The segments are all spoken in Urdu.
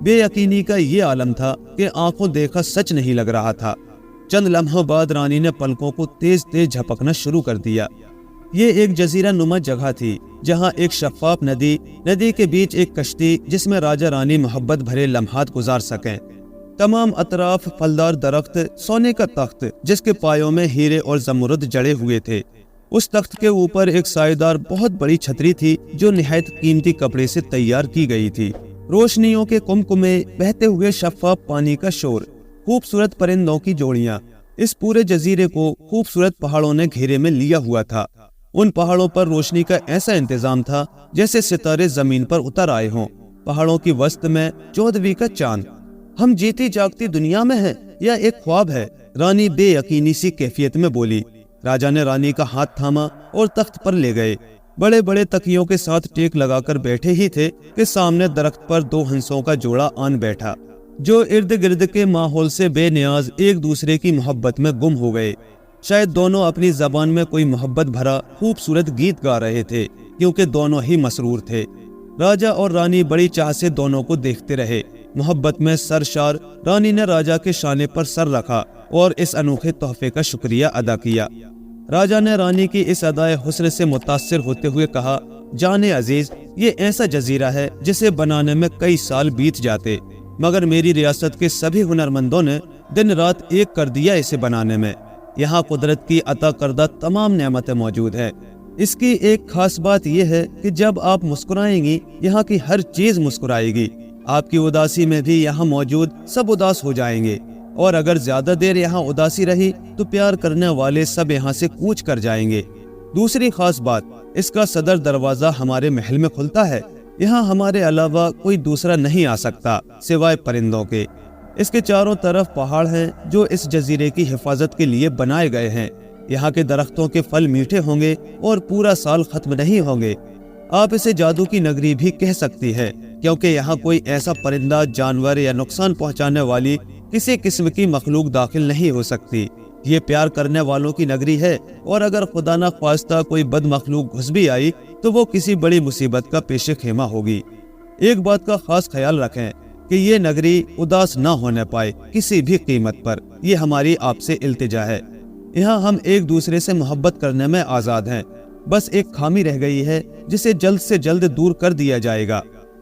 بے یقینی کا یہ عالم تھا کہ آنکھوں دیکھا سچ نہیں لگ رہا تھا۔ چند لمحوں بعد رانی نے پلکوں کو تیز تیز جھپکنا شروع کر دیا۔ یہ ایک جزیرہ نما جگہ تھی جہاں ایک شفاف ندی کے بیچ ایک کشتی جس میں راجا رانی محبت بھرے لمحات گزار سکیں۔ تمام اطراف پھلدار درخت، سونے کا تخت جس کے پایوں میں ہیرے اور زمرد جڑے ہوئے تھے۔ اس تخت کے اوپر ایک سائیدار بہت بڑی چھتری تھی جو نہایت قیمتی کپڑے سے تیار کی گئی تھی۔ روشنیوں کے کمکمے، بہتے ہوئے شفاف پانی کا شور، خوبصورت پرندوں کی جوڑیاں، اس پورے جزیرے کو خوبصورت پہاڑوں نے گھیرے میں لیا ہوا تھا۔ ان پہاڑوں پر روشنی کا ایسا انتظام تھا جیسے ستارے زمین پر اتر آئے ہوں۔ پہاڑوں کی وسط میں 14ویں کا چاند۔ ہم جیتی جاگتی دنیا میں ہیں یا ایک خواب ہے؟ رانی بے یقینی سی کیفیت میں بولی۔ راجا نے رانی کا ہاتھ تھاما اور تخت پر لے گئے۔ بڑے بڑے تکیوں کے ساتھ ٹیک لگا کر بیٹھے ہی تھے کہ سامنے درخت پر 2 ہنسوں کا جوڑا آن بیٹھا جو ارد گرد کے ماحول سے بے نیاز ایک دوسرے کی محبت میں گم ہو گئے۔ شاید دونوں اپنی زبان میں کوئی محبت بھرا خوبصورت گیت گا رہے تھے کیونکہ دونوں ہی مسرور تھے۔ راجا اور رانی بڑی چاہ سے دونوں کو دیکھتے رہے۔ محبت میں سرشار رانی نے راجا کے شانے پر سر رکھا اور اس انوکھے تحفے کا شکریہ ادا کیا۔ راجا نے رانی کی اس ادائے حسن سے متاثر ہوتے ہوئے کہا، جانے عزیز، یہ ایسا جزیرہ ہے جسے بنانے میں کئی سال بیت جاتے، مگر میری ریاست کے سبھی ہنرمندوں نے دن رات ایک کر دیا اسے بنانے میں۔ یہاں قدرت کی عطا کردہ تمام نعمتیں موجود ہیں۔ اس کی ایک خاص بات یہ ہے کہ جب آپ مسکرائیں گی یہاں کی ہر چیز مسکرائے گی۔ آپ کی اداسی میں بھی یہاں موجود سب اداس ہو جائیں گے، اور اگر زیادہ دیر یہاں اداسی رہی تو پیار کرنے والے سب یہاں سے کوچ کر جائیں گے۔ دوسری خاص بات، اس کا صدر دروازہ ہمارے محل میں کھلتا ہے۔ یہاں ہمارے علاوہ کوئی دوسرا نہیں آ سکتا سوائے پرندوں کے۔ اس کے چاروں طرف پہاڑ ہیں جو اس جزیرے کی حفاظت کے لیے بنائے گئے ہیں۔ یہاں کے درختوں کے پھل میٹھے ہوں گے اور پورا سال ختم نہیں ہوں گے۔ آپ اسے جادو کی نگری بھی کہہ سکتی ہے کیونکہ یہاں کوئی ایسا پرندہ، جانور یا نقصان پہنچانے والی کسی قسم کی مخلوق داخل نہیں ہو سکتی۔ یہ پیار کرنے والوں کی نگری ہے، اور اگر خدا نہ خواستہ کوئی بد مخلوق گھس بھی آئی تو وہ کسی بڑی مصیبت کا پیش خیمہ ہوگی۔ ایک بات کا خاص خیال رکھیں کہ یہ نگری اداس نہ ہونے پائے کسی بھی قیمت پر۔ یہ ہماری آپ سے التجا ہے۔ یہاں ہم ایک دوسرے سے محبت کرنے میں آزاد ہیں، بس ایک خامی رہ گئی ہے جسے جلد سے جلد دور کر دیا جائے گا۔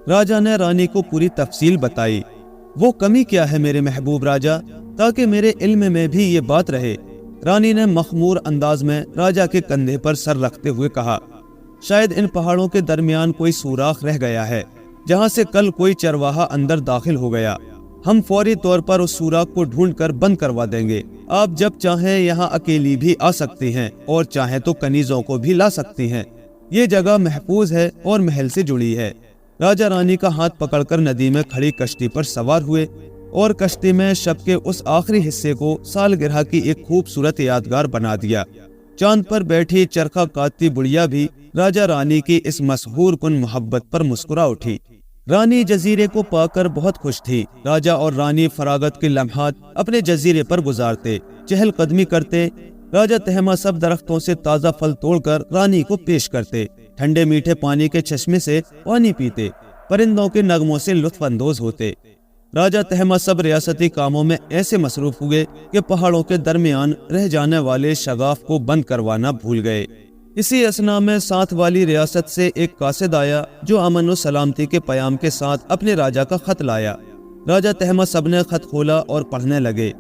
راجا نے رانی کو پوری تفصیل بتائی۔ وہ کمی کیا ہے میرے محبوب راجا، تاکہ میرے علم میں بھی یہ بات رہے؟ رانی نے مخمور انداز میں راجا کے کندھے پر سر رکھتے ہوئے کہا، شاید ان پہاڑوں کے درمیان کوئی سوراخ رہ گیا ہے جہاں سے کل کوئی چرواہا اندر داخل ہو گیا۔ ہم فوری طور پر اس سوراخ کو ڈھونڈ کر بند کروا دیں گے۔ آپ جب چاہیں یہاں اکیلی بھی آ سکتی ہیں اور چاہیں تو کنیزوں کو بھی لا سکتی ہیں۔ یہ جگہ محفوظ ہے اور محل سے جڑی ہے۔ راجا رانی کا ہاتھ پکڑ کر ندی میں کھڑی کشتی پر سوار ہوئے اور کشتی میں شب کے اس آخری حصے کو سالگرہ کی ایک خوبصورت یادگار بنا دیا۔ چاند پر بیٹھی چرخہ کاٹتی بڑھیا بھی راجا رانی کی اس مسحور کن محبت پر مسکرا اٹھی۔ رانی جزیرے کو پا کر بہت خوش تھی۔ راجا اور رانی فراغت کے لمحات اپنے جزیرے پر گزارتے، چہل قدمی کرتے۔ راجا تہما سب درختوں سے تازہ پھل توڑ کر رانی کو پیش کرتے، ٹھنڈے میٹھے پانی کے چشمے سے پانی پیتے، پرندوں کے نغموں سے لطف اندوز ہوتے۔ راجا تہما سب ریاستی کاموں میں ایسے مصروف ہوئے کہ پہاڑوں کے درمیان رہ جانے والے شگاف کو بند کروانا بھول گئے۔ اسی اثنا میں ساتھ والی ریاست سے ایک قاصد آیا جو امن و سلامتی کے پیام کے ساتھ اپنے راجا کا خط لایا۔ راجا تہما سب نے خط کھولا اور پڑھنے لگے،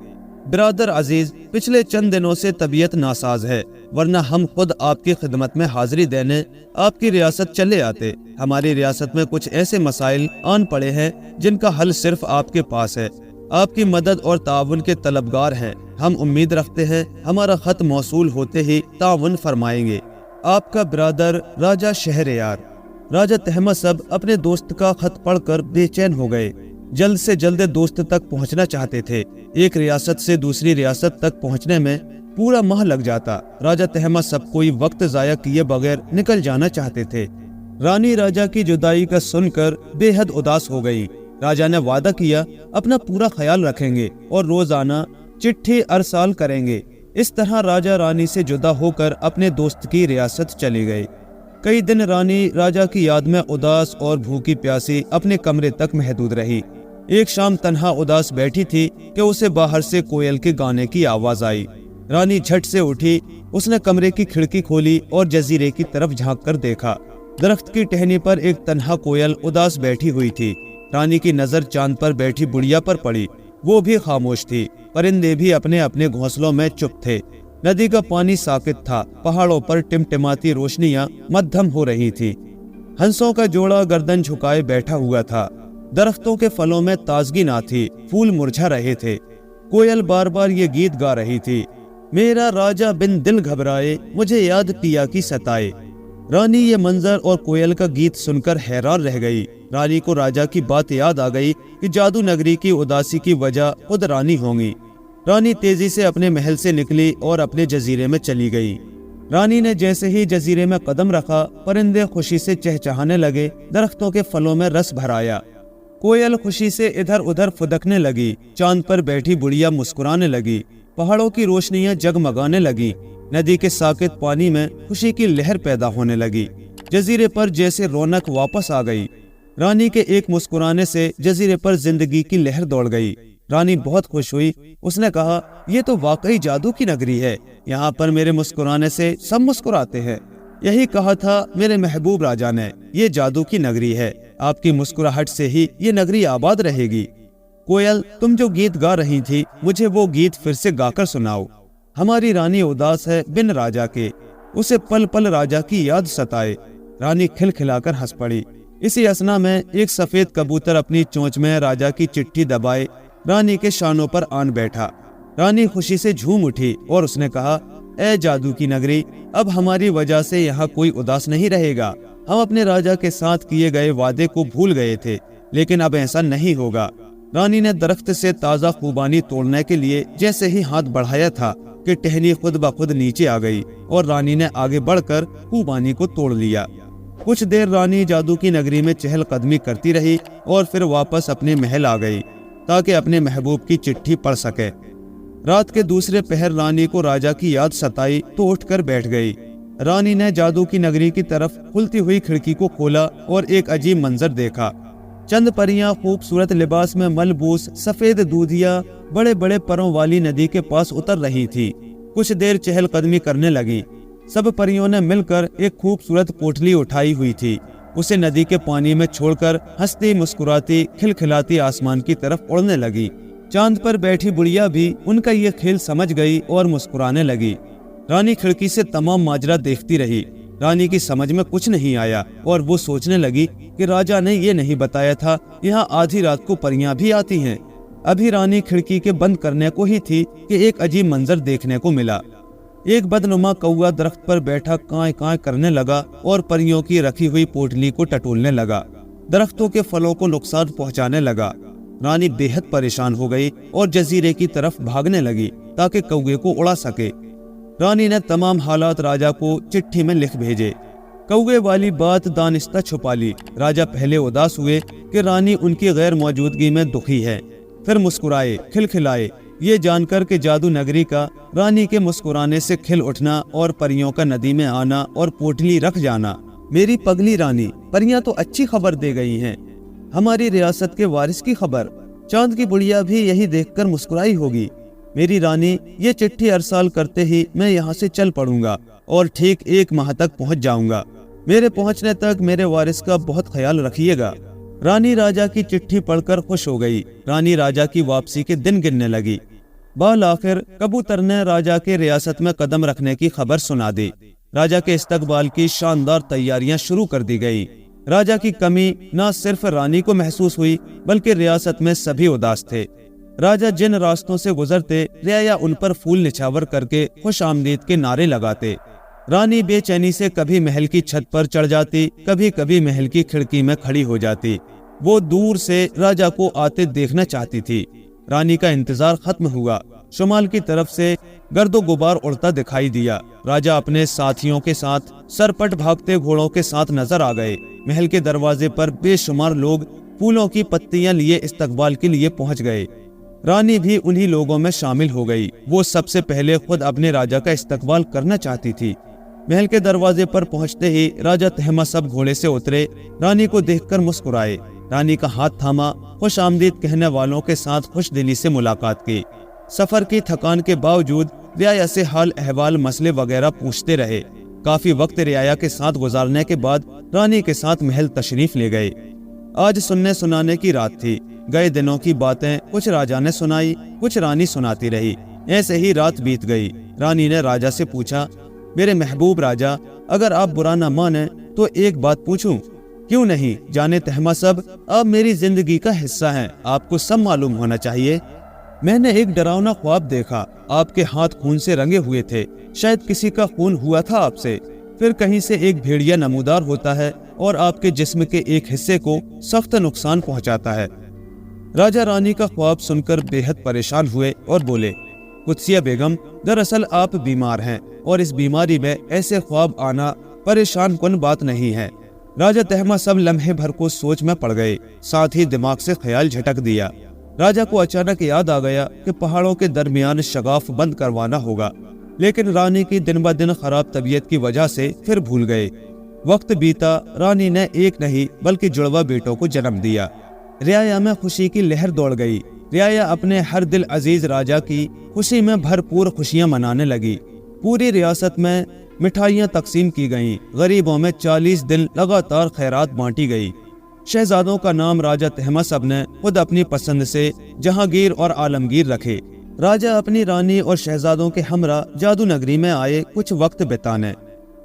برادر عزیز، پچھلے چند دنوں سے طبیعت ناساز ہے، ورنہ ہم خود آپ کی خدمت میں حاضری دینے آپ کی ریاست چلے آتے۔ ہماری ریاست میں کچھ ایسے مسائل آن پڑے ہیں جن کا حل صرف آپ کے پاس ہے۔ آپ کی مدد اور تعاون کے طلبگار ہیں۔ ہم امید رکھتے ہیں ہمارا خط موصول ہوتے ہی تعاون فرمائیں گے۔ آپ کا برادر راجا شہریار۔ راجا تہما سب اپنے دوست کا خط پڑھ کر بے چین ہو گئے۔ جلد سے جلد دوست تک پہنچنا چاہتے تھے۔ ایک ریاست سے دوسری ریاست تک پہنچنے میں پورا ماہ لگ جاتا۔ راجا تہما سب کوئی وقت ضائع کیے بغیر نکل جانا چاہتے تھے۔ رانی راجا کی جدائی کا سن کر بے حد اداس ہو گئی۔ راجا نے وعدہ کیا اپنا پورا خیال رکھیں گے اور روزانہ چٹھی ارسال کریں گے۔ اس طرح راجا رانی سے جدا ہو کر اپنے دوست کی ریاست چلی گئی۔ کئی دن رانی راجا کی یاد میں اداس اور بھوکی پیاسی اپنے کمرے تک محدود رہی۔ ایک شام تنہا اداس بیٹھی تھی کہ اسے باہر سے کوئل کے گانے کی آواز آئی۔ رانی جھٹ سے اٹھی، اس نے کمرے کی کھڑکی کھولی اور جزیرے کی طرف جھانک کر دیکھا۔ درخت کی ٹہنی پر ایک تنہا کوئل اداس بیٹھی ہوئی تھی۔ رانی کی نظر چاند پر بیٹھی بڑھیا پر پڑی، وہ بھی خاموش تھی، پرندے بھی اپنے اپنے گھونسلوں میں چپ تھے۔ ندی کا پانی ساکت تھا، پہاڑوں پر ٹمٹماتی روشنیاں مدھم ہو رہی تھی۔ ہنسوں کا جوڑا گردن جھکائے بیٹھا ہوا تھا۔ درختوں کے پھلوں میں تازگی نہ تھی، پھول مرجھا رہے تھے۔ کوئل بار بار یہ گیت گا رہی تھی، میرا راجا بن دل گھبرائے، مجھے یاد پیا کی ستائے۔ رانی یہ منظر اور کوئل کا گیت سن کر حیران رہ گئی۔ رانی کو راجا کی بات یاد آ گئی کہ جادو نگری کی اداسی کی وجہ خود رانی ہوں گی۔ رانی تیزی سے اپنے محل سے نکلی اور اپنے جزیرے میں چلی گئی۔ رانی نے جیسے ہی جزیرے میں قدم رکھا، پرندے خوشی سے چہچہانے لگے، درختوں کے پھلوں میں رس بھر آیا۔ کوئل خوشی سے ادھر ادھر پھدکنے لگی، چاند پر بیٹھی بڑھیا مسکرانے لگی، پہاڑوں کی روشنیاں جگمگانے لگی، ندی کے ساکت پانی میں خوشی کی لہر پیدا ہونے لگی۔ جزیرے پر جیسے رونق واپس آ گئی۔ رانی کے ایک مسکرانے سے جزیرے پر زندگی کی لہر دوڑ گئی۔ رانی بہت خوش ہوئی، اس نے کہا، یہ تو واقعی جادو کی نگری ہے، یہاں پر میرے مسکرانے سے سب مسکراتے ہیں۔ یہی کہا تھا میرے محبوب راجا نے، یہ جادو کی نگری ہے، آپ کی مسکراہٹ سے ہی یہ نگری آباد رہے گی۔ کوئل، تم جو گیت گا رہی تھی، مجھے وہ گیت پھر سے گا کر سناؤ۔ ہماری رانی اداس ہے بن راجا کے، اسے پل پل راجا کی یاد ستائے۔ رانی کھلکھلا کر ہنس پڑی۔ اسی اثنا میں ایک سفید کبوتر اپنی چونچ میں راجا کی چٹھی دبائے رانی کے شانوں پر آن بیٹھا۔ رانی خوشی سے جھوم اٹھی اور اس نے کہا، اے جادو کی نگری، اب ہماری وجہ سے یہاں کوئی اداس نہیں رہے گا۔ ہم اپنے راجا کے ساتھ کیے گئے وعدے کو بھول گئے تھے، لیکن اب ایسا نہیں ہوگا۔ رانی نے درخت سے تازہ خوبانی توڑنے کے لیے جیسے ہی ہاتھ بڑھایا تھا کہ ٹہنی خود بخود نیچے آ گئی اور رانی نے آگے بڑھ کر خوبانی کو توڑ لیا۔ کچھ دیر رانی جادو کی نگری میں چہل قدمی کرتی رہی اور پھر واپس اپنے محل آ گئی تاکہ اپنے محبوب کی چٹھی پڑھ سکے۔ رات کے دوسرے پہر رانی کو راجا کی یاد ستائی تو اٹھ کر بیٹھ گئی۔ رانی نے جادو کی نگری کی طرف کھلتی ہوئی کھڑکی کو کھولا اور ایک عجیب منظر دیکھا۔ چند پریاں خوبصورت لباس میں ملبوس سفید دودھیا بڑے بڑے پروں والی ندی کے پاس اتر رہی تھی۔ کچھ دیر چہل قدمی کرنے لگی۔ سب پریوں نے مل کر ایک خوبصورت پوٹلی اٹھائی ہوئی تھی، اسے ندی کے پانی میں چھوڑ کر ہنستی مسکراتی کھلکھلاتی آسمان کی طرف اڑنے لگی۔ چاند پر بیٹھی بڑھیا بھی ان کا یہ کھیل سمجھ گئی اور مسکرانے لگی۔ رانی کھڑکی سے تمام ماجرا دیکھتی رہی۔ رانی کی سمجھ میں کچھ نہیں آیا اور وہ سوچنے لگی کہ راجا نے یہ نہیں بتایا تھا یہاں آدھی رات کو پریاں بھی آتی ہیں۔ ابھی رانی کھڑکی کے بند کرنے کو ہی تھی کہ ایک عجیب منظر دیکھنے کو ملا۔ ایک بدنما کوا درخت پر بیٹھا کائیں کائیں کرنے لگا اور پریوں کی رکھی ہوئی پوٹلی کو ٹٹولنے لگا، درختوں کے پھلوں کو نقصان پہنچانے لگا۔ رانی بے حد پریشان ہو گئی اور جزیرے کی طرف بھاگنے لگی تاکہ کوے کو اڑا سکے۔ رانی نے تمام حالات راجا کو چٹھی میں لکھ بھیجے۔ کوے والی بات دانستہ چھپا لی۔ راجا پہلے اداس ہوئے کہ رانی ان کی غیر موجودگی میں دکھی ہے، پھر مسکرائے کھلکھلائے یہ جان کر کہ جادو نگری کا رانی کے مسکرانے سے کھل اٹھنا اور پریوں کا ندی میں آنا اور پوٹلی رکھ جانا۔ میری پگلی رانی، پریاں تو اچھی خبر دے گئی ہیں، ہماری ریاست کے وارث کی خبر۔ چاند کی بڑھیا بھی یہی دیکھ کر مسکرائی ہوگی۔ میری رانی، یہ چٹھی ارسال کرتے ہی میں یہاں سے چل پڑوں گا اور ٹھیک 1 ماہ تک پہنچ جاؤں گا۔ میرے پہنچنے تک میرے وارث کا بہت خیال رکھیے گا۔ رانی راجا کی چٹھی پڑھ کر خوش ہو گئی۔ رانی راجا کی واپسی کے دن گننے لگی۔ بالآخر کبوتر نے راجا کے ریاست میں قدم رکھنے کی خبر سنا دی۔ راجا کے استقبال کی شاندار تیاریاں شروع کر دی گئی۔ راجا کی کمی نہ صرف رانی کو محسوس ہوئی بلکہ ریاست میں سبھی اداس تھے۔ راجا جن راستوں سے گزرتے رعایا ان پر پھول نچھاور کر کے خوش آمدید کے نعرے لگاتے۔ رانی بے چینی سے کبھی محل کی چھت پر چڑھ جاتی، کبھی محل کی کھڑکی میں کھڑی ہو جاتی۔ وہ دور سے راجا کو آتے دیکھنا چاہتی تھی۔ رانی کا انتظار ختم ہوا۔ شمال کی طرف سے گرد و غبار اڑتا دکھائی دیا۔ راجا اپنے ساتھیوں کے ساتھ سرپٹ بھاگتے گھوڑوں کے ساتھ نظر آ گئے۔ محل کے دروازے پر بے شمار لوگ پھولوں کی پتیاں لیے استقبال کے لیے پہنچ گئے۔ رانی بھی انہی لوگوں میں شامل ہو گئی۔ وہ سب سے پہلے خود اپنے راجا کا استقبال کرنا چاہتی تھی۔ محل کے دروازے پر پہنچتے ہی راجا تہماسپ گھوڑے سے اترے، رانی کو دیکھ کر مسکرائے۔ رانی کا ہاتھ تھاما، خوش آمدید کہنے والوں کے ساتھ خوش دلی سے ملاقات کی۔ سفر کی تھکان کے باوجود رعایا سے حال احوال مسئلے وغیرہ پوچھتے رہے۔ کافی وقت رعایا کے ساتھ گزارنے کے بعد رانی کے ساتھ محل تشریف لے گئے۔ آج سننے سنانے کی رات تھی۔ گئے دنوں کی باتیں کچھ راجا نے سنائی، کچھ رانی سناتی رہی۔ ایسے ہی رات بیت گئی۔ رانی نے راجا سے پوچھا، میرے محبوب راجا، اگر آپ برا نہ مانیں تو ایک بات پوچھوں؟ کیوں نہیں، جانے تہما سب آپ میری زندگی کا حصہ ہیں، آپ کو سب معلوم ہونا چاہیے۔ میں نے ایک ڈراؤنا خواب دیکھا، آپ کے ہاتھ خون سے رنگے ہوئے تھے، شاید کسی کا خون ہوا تھا آپ سے۔ پھر کہیں سے ایک بھیڑیا نمودار ہوتا ہے اور آپ کے جسم کے ایک حصے کو سخت نقصان پہنچاتا ہے۔ راجا رانی کا خواب سن کر بے حد پریشان ہوئے اور بولے، قدسیہ بیگم، دراصل آپ بیمار ہیں اور اس بیماری میں ایسے خواب آنا پریشان کن بات نہیں ہے۔ راجا تہما سب لمحے بھر کو سوچ میں پڑ گئے، ساتھ ہی دماغ سے خیال جھٹک دیا۔ راجا کو اچانک یاد آ گیا کہ پہاڑوں کے درمیان شگاف بند کروانا ہوگا، لیکن رانی کی دن بدن خراب طبیعت کی وجہ سے پھر بھول گئے۔ وقت بیتا، رانی نے ایک نہیں بلکہ جڑواں بیٹوں کو جنم دیا۔ رعایا میں خوشی کی لہر دوڑ گئی۔ رعایا اپنے ہر دل عزیز راجا کی خوشی میں بھرپور خوشیاں منانے لگی۔ پوری ریاست میں مٹھائیاں تقسیم کی گئیں، غریبوں میں 40 دن لگاتار خیرات بانٹی گئی۔ شہزادوں کا نام راجا تہما سب نے خود اپنی پسند سے جہانگیر اور عالمگیر رکھے۔ راجا اپنی رانی اور شہزادوں کے ہمراہ جادو نگری میں آئے کچھ وقت بتانے۔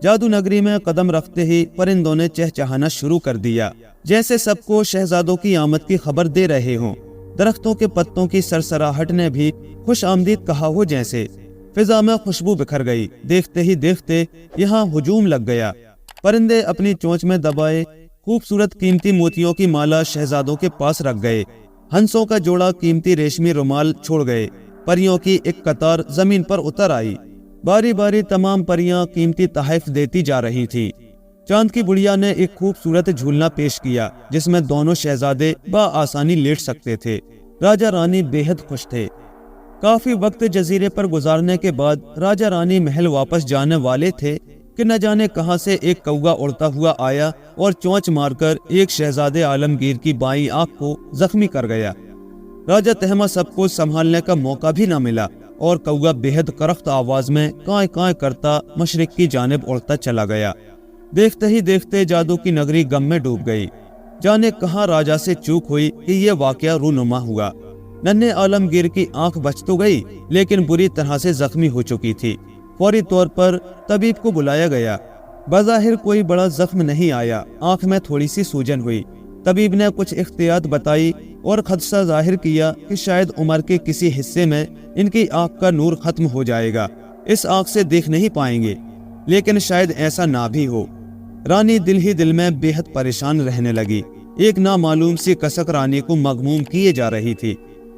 جادو نگری میں قدم رکھتے ہی پرندوں نے چہچہانا شروع کر دیا، جیسے سب کو شہزادوں کی آمد کی خبر دے رہے ہوں۔ درختوں کے پتوں کی سرسراہٹ نے بھی خوش آمدید کہا ہو جیسے۔ فضا میں خوشبو بکھر گئی، دیکھتے ہی دیکھتے یہاں ہجوم لگ گیا۔ پرندے اپنی چونچ میں دبائے خوبصورت قیمتی موتیوں کی مالا شہزادوں کے پاس رکھ گئے۔ ہنسوں کا جوڑا قیمتی ریشمی رومال چھوڑ گئے۔ پریوں کی ایک قطار زمین پر اتر آئی۔ باری باری تمام پریاں قیمتی تحائف دیتی جا رہی تھی۔ چاند کی بڑیا نے ایک خوبصورت جھولنا پیش کیا جس میں دونوں شہزادے بآسانی لیٹ سکتے تھے۔ راجا رانی بے حد خوش تھے۔ کافی وقت جزیرے پر گزارنے کے بعد راجا رانی محل واپس جانے والے تھے کہ نہ جانے کہاں سے ایک کوگا اڑتا ہوا آیا اور چونچ مار کر ایک شہزادے عالمگیر کی بائیں آنکھ کو زخمی کر گیا۔ راجا تہما سب کو سنبھالنے کا موقع بھی نہ ملا اور کوگا بے حد کرخت آواز میں کائیں کائیں کرتا مشرق کی جانب اڑتا چلا گیا۔ دیکھتے ہی دیکھتے جادو کی نگری غم میں ڈوب گئی۔ جانے کہاں راجا سے چوک ہوئی کہ یہ واقعہ رونما ہوا۔ ننھے عالمگیر کی آنکھ بچ تو گئی لیکن بری طرح سے زخمی ہو چکی تھی۔ فوری طور پر طبیب کو بلایا گیا۔ بظاہر کوئی بڑا زخم نہیں آیا، آنکھ میں تھوڑی سی سوجن ہوئی۔ طبیب نے کچھ احتیاط بتائی اور خدشہ ظاہر کیا کہ شاید عمر کے کسی حصے میں ان کی آنکھ کا نور ختم ہو جائے گا، اس آنکھ سے دیکھ نہیں پائیں گے، لیکن شاید ایسا نہ بھی ہو۔ رانی دل ہی دل میں بے حد پریشان رہنے لگی۔ ایک نامعلوم سی کسک رانی کو مغموم کیے جا رہی تھی۔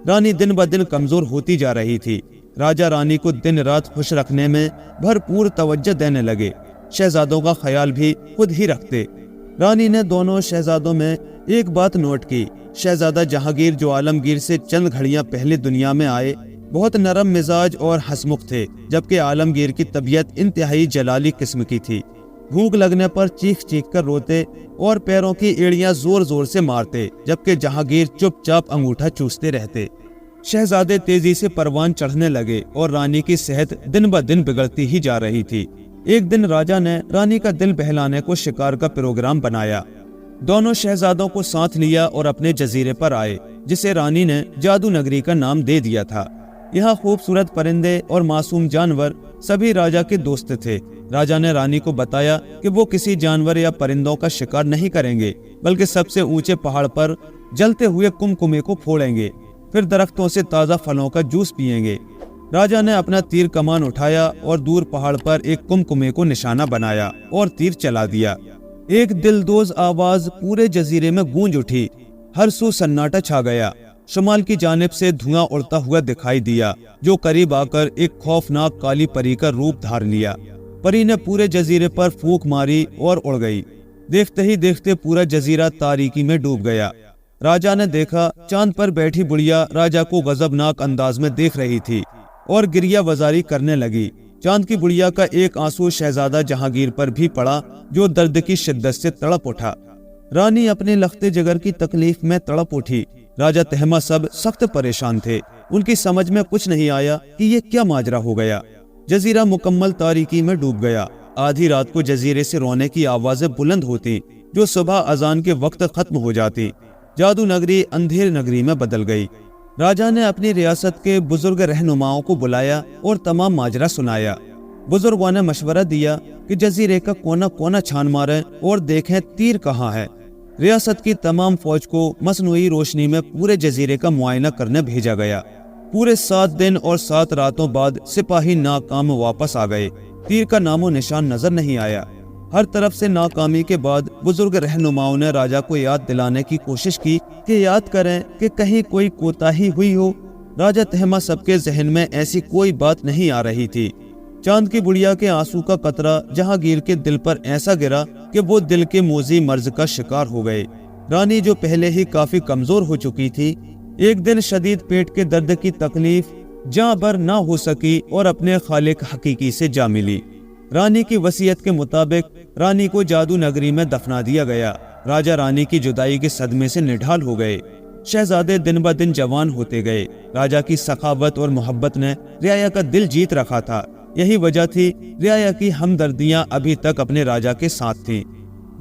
رانی دن بدن کمزور ہوتی جا رہی تھی۔ راجا رانی کو دن رات خوش رکھنے میں بھرپور توجہ دینے لگے، شہزادوں کا خیال بھی خود ہی رکھتے۔ رانی نے دونوں شہزادوں میں ایک بات نوٹ کی۔ شہزادہ جہانگیر جو عالمگیر سے چند گھڑیاں پہلے دنیا میں آئے بہت نرم مزاج اور ہنسمکھ تھے، جبکہ عالمگیر کی طبیعت انتہائی جلالی قسم کی تھی۔ بھوک لگنے پر چیخ چیخ کر روتے اور پیروں کی ایڑیاں زور زور سے مارتے، جبکہ جہانگیر چپ چاپ انگوٹھا چوستے رہتے۔ شہزادے تیزی سے پروان چڑھنے لگے اور رانی کی صحت دن بدن بگڑتی ہی جا رہی تھی۔ ایک دن راجا نے رانی کا دل بہلانے کو شکار کا پروگرام بنایا۔ دونوں شہزادوں کو ساتھ لیا اور اپنے جزیرے پر آئے، جسے رانی نے جادو نگری کا نام دے دیا تھا۔ یہاں خوبصورت پرندے اور معصوم جانور سبھی راجا کے دوست تھے۔ راجا نے رانی کو بتایا کہ وہ کسی جانور یا پرندوں کا شکار نہیں کریں گے، بلکہ سب سے اونچے پہاڑ پر جلتے ہوئے کمکمے کو پھوڑیں گے، پھر درختوں سے تازہ پھلوں کا جوس پیئیں گے۔ راجا نے اپنا تیر کمان اٹھایا اور دور پہاڑ پر ایک کمکمے کو نشانہ بنایا اور تیر چلا دیا۔ ایک دلدوز آواز پورے جزیرے میں گونج اٹھی، ہر سو سناٹا چھا گیا۔ شمال کی جانب سے دھواں اڑتا ہوا دکھائی دیا، جو قریب آ کر ایک خوفناک کالی پری کا روپ دھار لیا۔ پری نے پورے جزیرے پر پھونک ماری اور اڑ گئی۔ دیکھتے ہی دیکھتے پورا جزیرہ تاریکی میں ڈوب گیا۔ راجا نے دیکھا چاند پر بیٹھی بڑیا راجا کو غضبناک انداز میں دیکھ رہی تھی اور گریہ وزاری کرنے لگی۔ چاند کی بڑیا کا ایک آنسو شہزادہ جہانگیر پر بھی پڑا، جو درد کی شدت سے تڑپ اٹھا۔ رانی اپنے لختے جگر کی تکلیف میں تڑپ اٹھی۔ راجہ تہماسب سخت پریشان تھے۔ ان کی سمجھ میں کچھ نہیں آیا کہ یہ کیا ماجرا ہو گیا۔ جزیرہ مکمل تاریکی میں ڈوب گیا۔ آدھی رات کو جزیرے سے رونے کی آوازیں بلند ہوتی جو صبح اذان کے وقت ختم ہو جاتی۔ جادو نگری اندھیر نگری میں بدل گئی۔ راجہ نے اپنی ریاست کے بزرگ رہنماؤں کو بلایا اور تمام ماجرا سنایا۔ بزرگوں نے مشورہ دیا کہ جزیرے کا کونا کونا چھان ماریں اور دیکھیں تیر کہاں ہے۔ ریاست کی تمام فوج کو مصنوعی روشنی میں پورے جزیرے کا معائنہ کرنے بھیجا گیا۔ پورے 7 دن اور 7 راتوں بعد سپاہی ناکام واپس آ گئے۔ تیر کا نام و نشان نظر نہیں آیا۔ ہر طرف سے ناکامی کے بعد بزرگ رہنماؤں نے راجہ کو یاد دلانے کی کوشش کی کہ یاد کریں کہ کہیں کوئی کوتاہی ہوئی ہو۔ راجہ تہماسب کے ذہن میں ایسی کوئی بات نہیں آ رہی تھی۔ چاند کی بڑیا کے آنسو کا قطرہ جہانگیر کے دل پر ایسا گرا کہ وہ دل کے موذی مرض کا شکار ہو گئے۔ رانی جو پہلے ہی کافی کمزور ہو چکی تھی، ایک دن شدید پیٹ کے درد کی تکلیف جاں بر نہ ہو سکی اور اپنے خالق حقیقی سے جا ملی۔ رانی کی وصیت کے مطابق رانی کو جادو نگری میں دفنا دیا گیا۔ راجہ رانی کی جدائی کے صدمے سے نڈھال ہو گئے۔ شہزادے دن بہ دن جوان ہوتے گئے۔ راجہ کی سخاوت اور محبت نے رعایا کا دل جیت رکھا تھا۔ یہی وجہ تھی رعایا کی ہمدردیاں ابھی تک اپنے راجہ کے ساتھ تھیں۔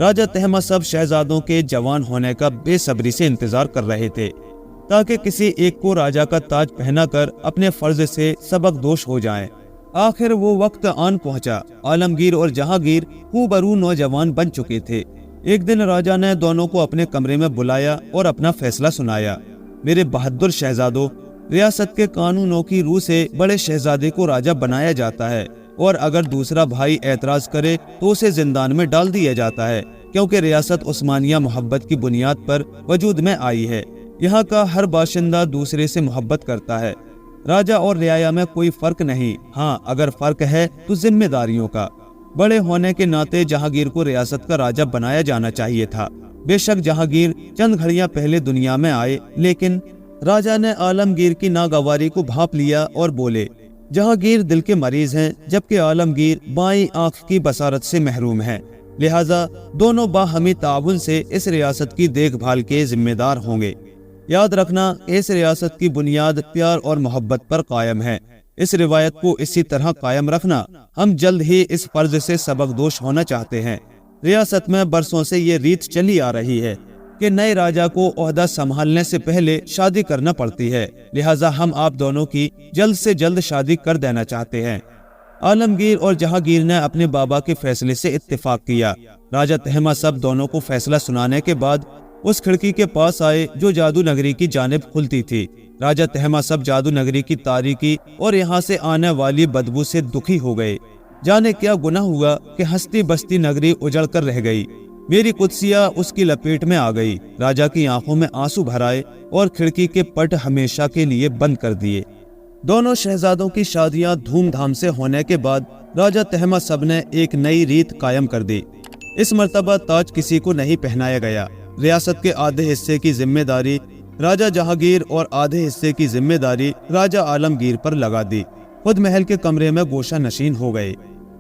راجہ تہماسب شہزادوں کے جوان ہونے کا بے صبری سے انتظار کر رہے تھے تاکہ کسی ایک کو راجہ کا تاج پہنا کر اپنے فرض سے سبق دوش ہو جائیں۔ آخر وہ وقت آن پہنچا۔ عالمگیر اور جہانگیر خوبرو نوجوان بن چکے تھے۔ ایک دن راجہ نے دونوں کو اپنے کمرے میں بلایا اور اپنا فیصلہ سنایا۔ میرے بہادر شہزادوں، ریاست کے قانونوں کی روح سے بڑے شہزادے کو راجہ بنایا جاتا ہے اور اگر دوسرا بھائی اعتراض کرے تو اسے زندان میں ڈال دیا جاتا ہے، کیونکہ ریاست عثمانیہ محبت کی بنیاد پر وجود میں آئی ہے۔ یہاں کا ہر باشندہ دوسرے سے محبت کرتا ہے۔ راجہ اور رعایا میں کوئی فرق نہیں، ہاں اگر فرق ہے تو ذمہ داریوں کا۔ بڑے ہونے کے ناطے جہانگیر کو ریاست کا راجہ بنایا جانا چاہیے تھا۔ بے شک جہانگیر چند گھڑیاں پہلے دنیا میں آئے، لیکن راجہ نے عالمگیر کی ناگواری کو بھانپ لیا اور بولے، جہانگیر دل کے مریض ہیں جبکہ عالمگیر بائیں آنکھ کی بصارت سے محروم ہے، لہٰذا دونوں باہمی تعاون سے اس ریاست کی دیکھ بھال کے ذمہ دار ہوں گے۔ یاد رکھنا، اس ریاست کی بنیاد پیار اور محبت پر قائم ہے۔ اس روایت کو اسی طرح قائم رکھنا۔ ہم جلد ہی اس فرض سے سبق دوش ہونا چاہتے ہیں۔ ریاست میں برسوں سے یہ ریت چلی آ رہی ہے کہ نئے راجہ کو عہدہ سنبھالنے سے پہلے شادی کرنا پڑتی ہے، لہٰذا ہم آپ دونوں کی جلد سے جلد شادی کر دینا چاہتے ہیں۔ عالمگیر اور جہانگیر نے اپنے بابا کے فیصلے سے اتفاق کیا۔ راجہ تہماسب دونوں کو فیصلہ سنانے کے بعد اس کھڑکی کے پاس آئے جو جادو نگری کی جانب کھلتی تھی۔ راجہ تہماسب جادو نگری کی تاریکی اور یہاں سے آنے والی بدبو سے دکھی ہو گئے۔ جانے کیا گناہ ہوا کہ ہستی بستی نگری اجڑ کر رہ گئی، میری قدسیہ اس کی لپیٹ میں آ گئی۔ راجہ کی آنکھوں میں آنسو بھر آئے اور کھڑکی کے پٹ ہمیشہ کے لیے بند کر دیے۔ دونوں شہزادوں کی شادیاں دھوم دھام سے ہونے کے بعد راجہ تہماسب نے ایک نئی ریت قائم کر دی۔ اس مرتبہ تاج کسی کو نہیں پہنایا گیا۔ ریاست کے آدھے حصے کی ذمہ داری راجہ جہانگیر اور آدھے حصے کی ذمہ داری راجہ عالمگیر پر لگا دی۔ خود محل کے کمرے میں گوشہ نشین ہو گئے۔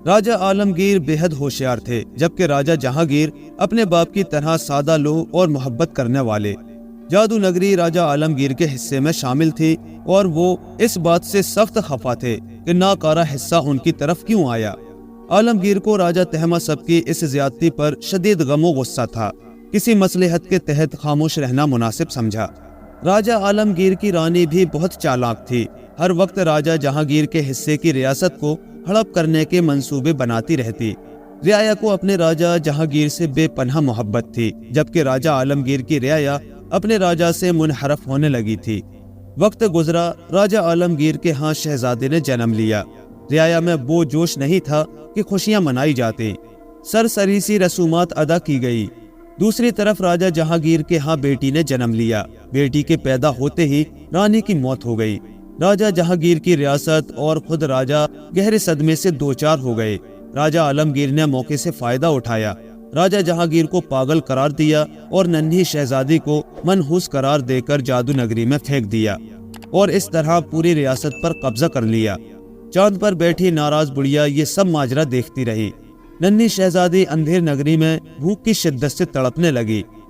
راجہ عالمگیر بے حد ہوشیار تھے، جبکہ راجہ جہانگیر اپنے باپ کی طرح سادہ لوح اور محبت کرنے والے۔ جادو نگری راجہ عالمگیر کے حصے میں شامل تھی اور وہ اس بات سے سخت خفا تھے کہ ناکارہ حصہ ان کی طرف کیوں آیا۔ عالمگیر کو راجہ تہماسب کی اس زیادتی پر شدید غم و غصہ تھا۔ کسی مصلحت کے تحت خاموش رہنا مناسب سمجھا۔ راجہ عالمگیر کی رانی بھی بہت چالاک تھی۔ ہر وقت راجہ جہانگیر کے حصے کی ریاست کو ہڑپ کرنے کے منصوبے بناتی رہتی۔ رعایا کو اپنے راجہ جہانگیر سے بے پناہ محبت تھی، جبکہ راجہ عالمگیر کی رعایا اپنے راجہ سے منحرف ہونے لگی تھی۔ وقت گزرا، راجہ عالمگیر کے ہاں شہزادے نے جنم لیا۔ رعایا میں وہ جوش نہیں تھا کہ خوشیاں منائی جاتی، سرسری سی رسومات ادا کی گئی۔ دوسری طرف راجہ جہانگیر کے ہاں بیٹی نے جنم لیا۔ بیٹی کے پیدا ہوتے ہی رانی کی موت ہو گئی۔ راجہ جہانگیر کی ریاست اور خود راجہ گہرے صدمے سے دوچار ہو گئے۔ راجہ عالمگیر نے موقع سے فائدہ اٹھایا، راجہ جہانگیر کو پاگل قرار دیا اور ننھی شہزادی کو منحوس قرار دے کر جادو نگری میں پھینک دیا اور اس طرح پوری ریاست پر قبضہ کر لیا۔ چاند پر بیٹھی ناراض بڑیا یہ سب ماجرا دیکھتی رہی۔ ننھی شہزادی اندھیر نگری میں بھوک کی شدت سے تڑپنے لگی۔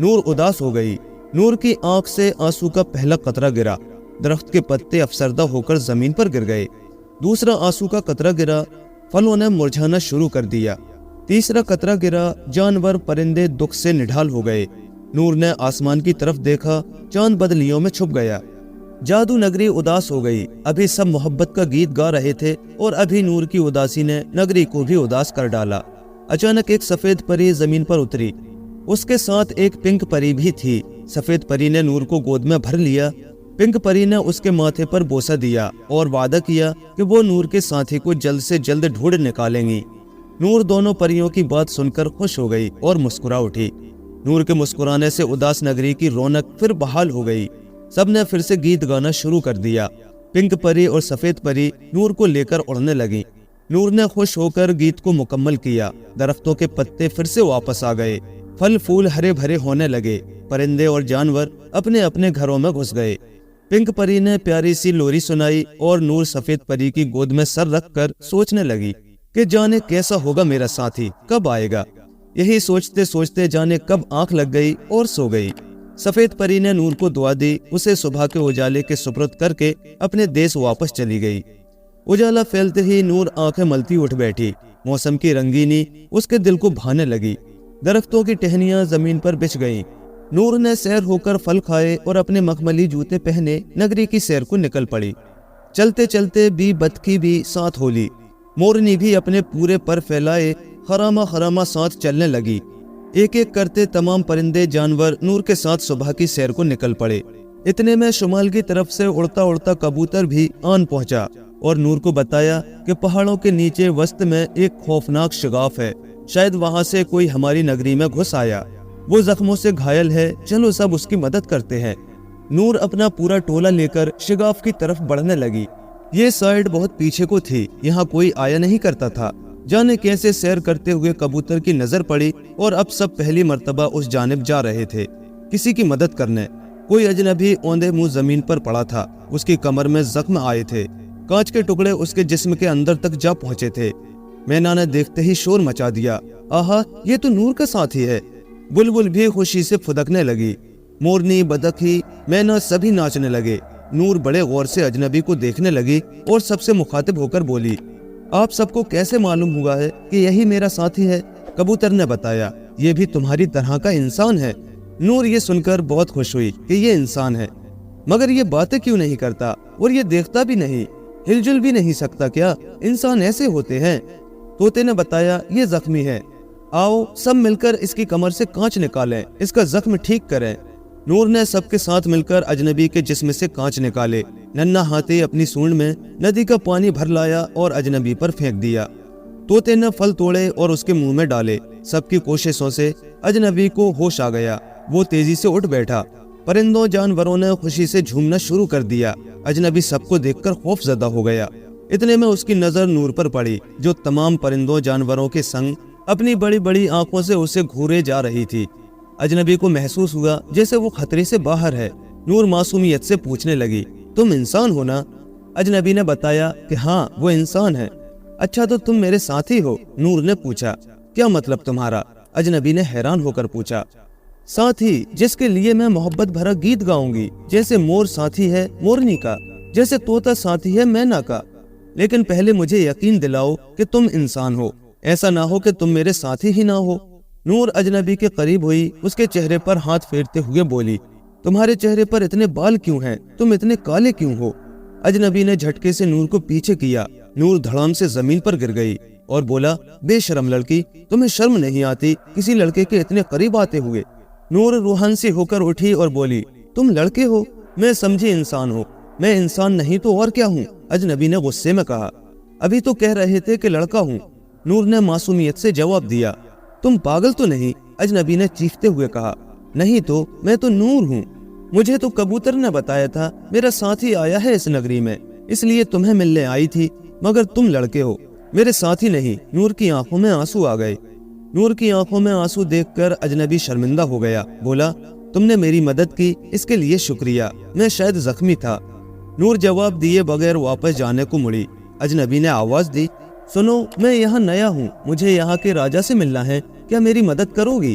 نور اداس ہو گئی۔ نور کی آنکھ سے آنسو کا پہلا قطرہ گرا، درخت کے پتے افسردہ ہو کر زمین پر گر گئے۔ دوسرا آنسو کا قطرہ گرا، پھلوں نے مرجھانا شروع کر دیا۔ تیسرا قطرہ گرا، جانور پرندے دکھ سے نڈھال ہو گئے۔ نور نے آسمان کی طرف دیکھا، چاند بدلیوں میں چھپ گیا۔ جادو نگری اداس ہو گئی۔ ابھی سب محبت کا گیت گا رہے تھے اور ابھی نور کی اداسی نے نگری کو بھی اداس کر ڈالا۔ اچانک ایک سفید پری زمین پر اتری، اس کے ساتھ ایک پنک پری بھی تھی۔ سفید پری نے نور کو گود میں بھر لیا۔ پنک پری نے اس کے ماتھے پر بوسہ دیا اور وعدہ کیا کہ وہ نور کے ساتھی کو جلد سے جلد ڈھونڈ نکالیں گی۔ نور دونوں پریوں کی بات سن کر خوش ہو گئی اور مسکرا اٹھی۔ نور کے مسکرانے سے اداس نگری کی رونق پھر بحال ہو گئی۔ سب نے پھر سے گیت گانا شروع کر دیا۔ پنک پری اور سفید پری نور کو لے کر اڑنے لگی۔ نور نے خوش ہو کر گیت کو مکمل کیا۔ درختوں کے پتے پھر سے واپس آ گئے، پھل پھول ہرے بھرے ہونے لگے، پرندے اور جانور اپنے اپنے گھروں میں گھس گئے۔ پنک پری نے پیاری سی لوری سنائی اور نور سفید پری کی گود میں سر رکھ کر سوچنے لگی کہ جانے کیسا ہوگا میرا ساتھی، کب آئے گا۔ یہی سوچتے سوچتے جانے کب آنکھ لگ گئی اور سو گئی۔ سفید پری نے نور کو دعا دی، اسے صبح کے اجالے کے سپرد کر کے اپنے دیس واپس چلی گئی۔ اجالا پھیلتے ہی نور آنکھیں ملتی اٹھ بیٹھی۔ موسم کی رنگینی اس کے دل کو بھانے لگی۔ درختوں کی ٹہنیاں زمین پر بچھ گئیں۔ نور نے سیر ہو کر پھل کھائے اور اپنے مخملی جوتے پہنے نگری کی سیر کو نکل پڑی۔ چلتے چلتے بی بتکی بھی ساتھ ہو لی۔ مورنی بھی اپنے پورے پر پھیلائے خراما خراما ساتھ چلنے لگی۔ ایک ایک کرتے تمام پرندے جانور نور کے ساتھ صبح کی سیر کو نکل پڑے۔ اتنے میں شمال کی طرف سے اڑتا اڑتا کبوتر بھی آن پہنچا اور نور کو بتایا کہ پہاڑوں کے نیچے وسط میں ایک خوفناک شگاف ہے، شاید وہاں سے کوئی ہماری نگری میں گھس آیا، وہ زخموں سے گھائل ہے، چلو سب اس کی مدد کرتے ہیں۔ نور اپنا پورا ٹولہ لے کر شگاف کی طرف بڑھنے لگی۔ یہ سائیڈ بہت پیچھے کو تھی، یہاں کوئی آیا نہیں کرتا تھا۔ جانے کیسے سیر کرتے ہوئے کبوتر کی نظر پڑی اور اب سب پہلی مرتبہ اس جانب جا رہے تھے کسی کی مدد کرنے۔ کوئی اجنبی اوندے منہ زمین پر پڑا تھا، اس کی کمر میں زخم آئے تھے، کانچ کے ٹکڑے اس کے جسم کے اندر تک جا پہنچے تھے۔ مینا نے دیکھتے ہی شور مچا دیا، آہا یہ تو نور کا ساتھی ہے۔ بلبل بھی خوشی سے پھدکنے لگی، مورنی، بدخی، مینا سبھی ناچنے لگے۔ نور بڑے غور سے اجنبی کو دیکھنے لگی اور سب سے مخاطب ہو کر بولی، آپ سب کو کیسے معلوم ہوا ہے کہ یہی میرا ساتھی ہے؟ کبوتر نے بتایا، یہ بھی تمہاری طرح کا انسان ہے۔ نور یہ سن کر بہت خوش ہوئی کہ یہ انسان ہے، مگر یہ باتیں کیوں نہیں کرتا اور یہ دیکھتا بھی نہیں، ہل جل بھی نہیں سکتا کیا؟ انسان ایسے ہوتے ہیں۔ طوطے نے بتایا، یہ زخمی ہے، آؤ سب مل کر اس کی کمر سے کانچ نکالیں، اس کا زخم ٹھیک کریں۔ نور نے سب کے ساتھ مل کر اجنبی کے جسم سے کانچ نکالے۔ ننھا ہاتھی اپنی سونڈ میں ندی کا پانی بھر لایا اور اجنبی پر پھینک دیا۔ طوطے نے پھل توڑے اور اس کے منہ میں ڈالے۔ سب کی کوششوں سے اجنبی کو ہوش آ گیا، وہ تیزی سے اٹھ بیٹھا۔ پرندوں جانوروں نے خوشی سے جھومنا شروع کر دیا۔ اجنبی سب کو دیکھ کر خوف زدہ ہو گیا۔ اتنے میں اس کی نظر نور پر پڑی، جو تمام پرندوں جانوروں کے سنگ اپنی بڑی بڑی آنکھوں سے اسے گھورے جا رہی تھی۔ اجنبی کو محسوس ہوا جیسے وہ خطرے سے باہر ہے۔ نور معصومیت سے پوچھنے لگی، تم انسان ہو نا؟ اجنبی نے بتایا کہ ہاں وہ انسان ہے۔ اچھا تو تم میرے ساتھی ہو؟ نور نے پوچھا۔ کیا مطلب تمہارا؟ اجنبی نے حیران ہو کر پوچھا۔ ساتھی جس کے لیے میں محبت بھرا گیت گاؤں گی، جیسے مور ساتھی ہے مورنی کا، جیسے طوطا ساتھی ہے مینا کا۔ لیکن پہلے مجھے یقین دلاؤ کہ تم انسان ہو، ایسا نہ ہو کہ تم میرے ساتھی ہی نہ ہو۔ نور اجنبی کے قریب ہوئی، اس کے چہرے پر ہاتھ پھیرتے ہوئے بولی، تمہارے چہرے پر اتنے بال کیوں ہیں؟ تم اتنے کالے کیوں ہو؟ اجنبی نے جھٹکے سے نور کو پیچھے کیا۔ نور دھڑام سے زمین پر گر گئی اور بولا، بے شرم لڑکی، تمہیں شرم نہیں آتی کسی لڑکے کے اتنے قریب آتے ہوئے؟ نور روحان سی ہو کر اٹھی اور بولی، تم لڑکے ہو؟ میں سمجھی انسان ہو، میں انسان نہیں تو اور کیا ہوں؟ اجنبی نے غصے میں کہا، ابھی تو کہہ رہے تھے کہ لڑکا ہوں۔ نور نے معصومیت سے جواب دیا، تم پاگل تو نہیں؟ اجنبی نے چیختے ہوئے کہا، نہیں تو میں تو نور ہوں، مجھے تو کبوتر نے بتایا تھا میرا ساتھی آیا ہے اس نگری میں، اس لیے تمہیں ملنے آئی تھی، مگر تم لڑکے ہو، میرے ساتھی نہیں۔ نور کی آنکھوں میں آنسو آ گئے۔ نور کی آنکھوں میں آنسو دیکھ کر اجنبی شرمندہ ہو گیا، بولا، تم نے میری مدد کی، اس کے لیے شکریہ، میں شاید زخمی تھا۔ نور جواب دیے بغیر واپس جانے کو مڑی۔ اجنبی نے آواز دی، سنو، میں یہاں نیا ہوں، مجھے یہاں کے راجا سے ملنا ہے، کیا میری مدد کرو گی؟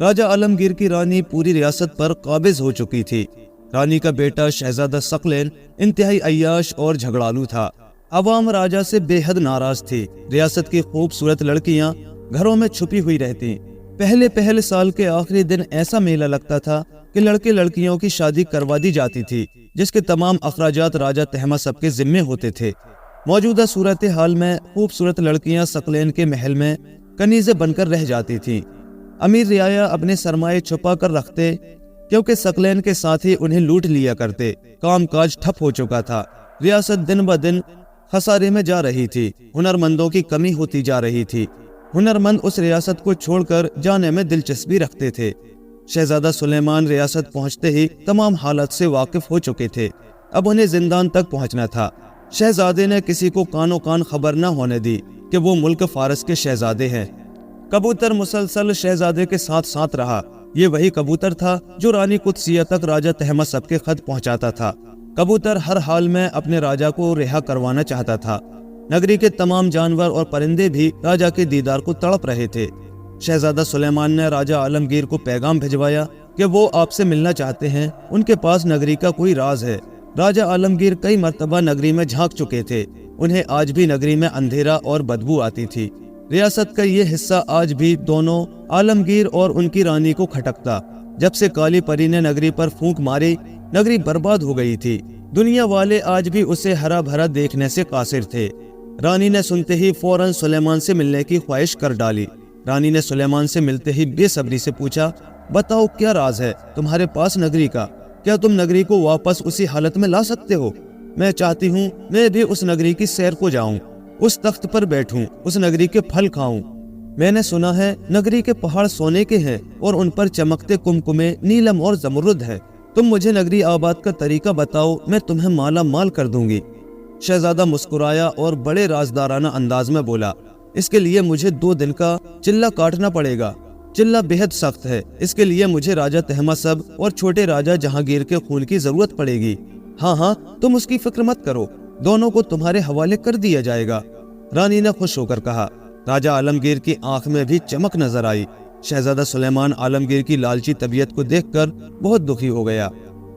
راجہ عالمگیر کی رانی پوری ریاست پر قابض ہو چکی تھی۔ رانی کا بیٹا شہزادہ ثقلین انتہائی عیاش اور جھگڑالو تھا۔ عوام راجہ سے بے حد ناراض تھی۔ ریاست کی خوبصورت لڑکیاں گھروں میں چھپی ہوئی رہتی۔ پہلے سال کے آخری دن ایسا میلہ لگتا تھا کہ لڑکے لڑکیوں کی شادی کروا دی جاتی تھی، جس کے تمام اخراجات راجہ طہماسپ کے ذمے ہوتے تھے۔ موجودہ صورتحال میں خوبصورت لڑکیاں ثقلین کے محل میں کنیزیں بن کر رہ جاتی تھیں۔ امیر رعایا اپنے سرمایے چھپا کر رکھتے کیونکہ ثقلین کے ساتھی انہیں لوٹ لیا کرتے۔ کام کاج ٹھپ ہو چکا تھا۔ ریاست دن بدن خسارے میں جا رہی تھی۔ ہنرمندوں کی کمی ہوتی جا رہی تھی۔ ہنرمند اس ریاست کو چھوڑ کر جانے میں دلچسپی رکھتے تھے۔ شہزادہ سلیمان ریاست پہنچتے ہی تمام حالات سے واقف ہو چکے تھے۔ اب انہیں زندان تک پہنچنا تھا۔ شہزادے نے کسی کو کانوں کان خبر نہ ہونے دی کہ وہ ملک فارس کے شہزادے ہیں۔ کبوتر مسلسل شہزادے کے ساتھ ساتھ رہا۔ یہ وہی کبوتر تھا جو رانی قدسیہ تک راجہ طہماسپ کے خط پہنچاتا تھا۔ کبوتر ہر حال میں اپنے راجہ کو رہا کروانا چاہتا تھا۔ نگری کے تمام جانور اور پرندے بھی راجہ کے دیدار کو تڑپ رہے تھے۔ شہزادہ سلیمان نے راجہ عالمگیر کو پیغام بھجوایا کہ وہ آپ سے ملنا چاہتے ہیں۔ ان کے پاس نگری کا کوئی راز ہے۔ راجہ عالمگیر کئی مرتبہ نگری میں جھانک چکے تھے۔ انہیں آج بھی نگری میں اندھیرا اور بدبو آتی تھی۔ ریاست کا یہ حصہ آج بھی دونوں عالمگیر اور ان کی رانی کو کھٹکتا۔ جب سے کالی پری نے نگری پر پھونک ماری، نگری برباد ہو گئی تھی۔ دنیا والے آج بھی اسے ہرا بھرا دیکھنے سے قاصر تھے۔ رانی نے سنتے ہی فوراً سلیمان سے ملنے کی خواہش کر ڈالی۔ رانی نے سلیمان سے ملتے ہی بے صبری سے پوچھا، بتاؤ کیا راز ہے تمہارے پاس نگری کا؟ کیا تم نگری کو واپس اسی حالت میں لا سکتے ہو؟ میں چاہتی ہوں میں بھی اس نگری کی سیر کو جاؤں، اس تخت پر بیٹھوں، اس نگری کے پھل کھاؤں۔ میں نے سنا ہے نگری کے پہاڑ سونے کے ہیں اور ان پر چمکتے کمکمے نیلم اور زمرد ہے۔ تم مجھے نگری آباد کا طریقہ بتاؤ، میں تمہیں مالا مال کر دوں گی۔ شہزادہ مسکرایا اور بڑے رازدارانہ انداز میں بولا، اس کے لیے مجھے 2 دن کا چلہ کاٹنا پڑے گا۔ چلہ بہت سخت ہے۔ اس کے لیے مجھے راجہ طہماسپ اور چھوٹے راجہ جہانگیر کے خون کی ضرورت پڑے گی۔ ہاں تم اس کی فکر مت کرو، دونوں کو تمہارے حوالے کر دیا جائے گا۔ رانی نے خوش ہو کر کہا۔ راجہ عالمگیر کی آنکھ میں بھی چمک نظر آئی۔ شہزادہ سلیمان عالمگیر کی لالچی طبیعت کو دیکھ کر بہت دکھی ہو گیا۔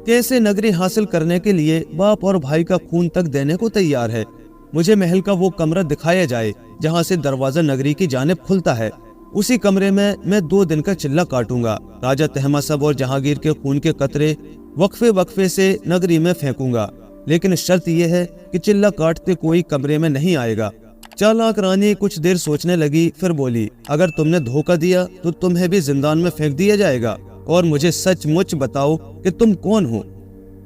کیسے نگری حاصل کرنے کے لیے باپ اور بھائی کا خون تک دینے کو تیار ہے۔ مجھے محل کا وہ کمرہ دکھایا جائے جہاں سے دروازہ نگری کی جانب کھلتا ہے۔ اسی کمرے میں 2 دن کا چلہ کاٹوں گا۔ راجہ طہماسپ اور جہانگیر کے خون کے قطرے وقفے سے نگری میں پھینکوں گا، لیکن شرط یہ ہے کہ چلہ کاٹتے کوئی کمرے میں نہیں آئے گا۔ چالاک رانی کچھ دیر سوچنے لگی، پھر بولی، اگر تم نے دھوکہ دیا تو تمہیں بھی زندان میں پھینک دیا جائے گا، اور مجھے سچ مچ بتاؤ کہ تم کون ہو۔